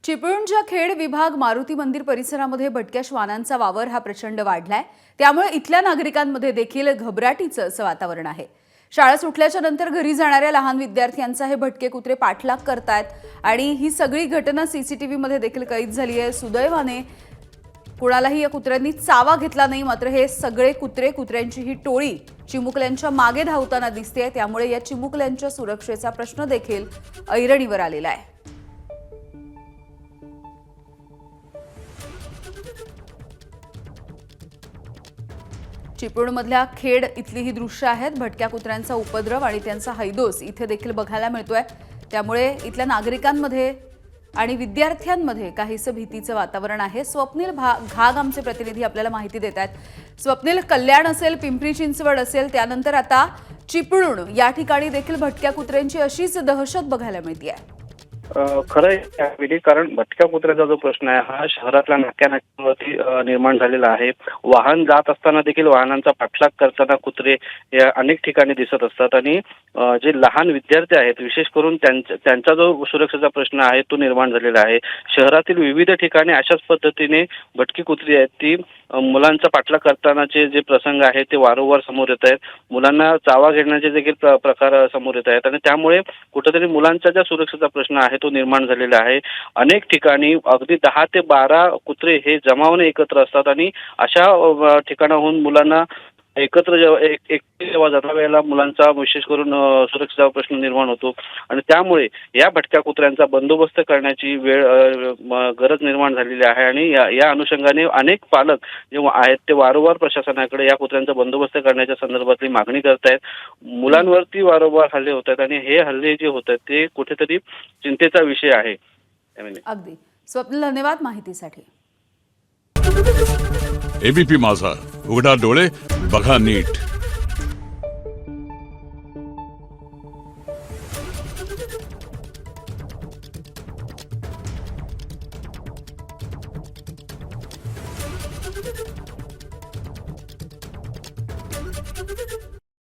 चिपळूणच्या खेड विभाग मारुती मंदिर परिसरामध्ये भटक्या श्वानांचा वावर हा प्रचंड वाढलाय। त्यामुळे इथल्या नागरिकांमध्ये देखील घबराटीचं असं वातावरण आहे। शाळा सुटल्याच्या नंतर घरी जाणाऱ्या लहान विद्यार्थ्यांचा हे भटके कुत्रे पाठलाग करतायत आणि ही सगळी घटना सीसीटीव्ही मध्ये देखील कैद झाली आहे। सुदैवाने कुणालाही या कुत्र्यांनी चावा घेतला नाही, मात्र हे सगळे कुत्र्यांची ही टोळी चिमुकल्यांच्या मागे धावताना दिसते। त्यामुळे या चिमुकल्यांच्या सुरक्षेचा प्रश्न देखील ऐरणीवर आलेला आहे। चिपळूणमधल्या खेड इथली ही दृश्य आहेत। भटक्या कुत्र्यांचा उपद्रव आणि त्यांचा हैदोस इथे देखील बघायला मिळतोय। त्यामुळे इथल्या नागरिकांमध्ये आणि विद्यार्थ्यांमध्ये काहीसं भीतीचं वातावरण आहे। स्वप्नील घाग आमचे प्रतिनिधी आपल्याला माहिती देत आहेत। स्वप्नील, कल्याण असेल, पिंपरी चिंचवड असेल, त्यानंतर आता चिपळूण या ठिकाणी देखील भटक्या कुत्र्यांची अशीच दहशत बघायला मिळते आहे। खरं आहे, कारण भटक्या कुत्र्याचा जो प्रश्न आहे हा शहरातल्या नाक्यानाक्यांवरती निर्माण झालेला आहे। वाहन जात असताना देखील वाहनांचा पाठलाग करताना कुत्रे या अनेक ठिकाणी दिसत असतात आणि जे लहान विद्यार्थी आहेत, विशेष करून त्यांचा जो सुरक्षेचा प्रश्न आहे तो निर्माण झालेला आहे। शहरातील विविध ठिकाणी अशाच पद्धतीने भटकी कुत्री आहेत ती मुलांचा पाठलाग करतानाचे जे प्रसंग आहेत ते वारंवार समोर येत आहेत। मुलांना चावा घेण्याचे देखील प्रकार समोर येत आहेत आणि त्यामुळे कुठेतरी मुलांचा ज्या सुरक्षेचा प्रश्न आहे तो निर्माण झालेला आहे। अनेक ठिकाणी अगदी 10 ते 12 कुत्रे हे जमावाने एकत्र असतात आणि अशा ठिकाणाहून मुलांना एकत्र जेव्हा जाता वेळेला मुलांचा विशेष करून सुरक्षेचा प्रश्न निर्माण होतो आणि त्यामुळे या भटक्या कुत्र्यांचा बंदोबस्त करण्याची गरज निर्माण झालेली आहे आणि या अनुषंगाने अनेक पालक जे आहेत ते वारंवार प्रशासनाकडे या कुत्र्यांचा बंदोबस्त करण्याच्या संदर्भातली मागणी करतायत। मुलांवरती वारंवार हल्ले होत आहेत आणि हे हल्ले जे होत आहेत ते कुठेतरी चिंतेचा विषय आहे। अगदी स्वप्नील, धन्यवाद माहितीसाठी। एबीपी माझा, उघडा डोळे बघा नीट।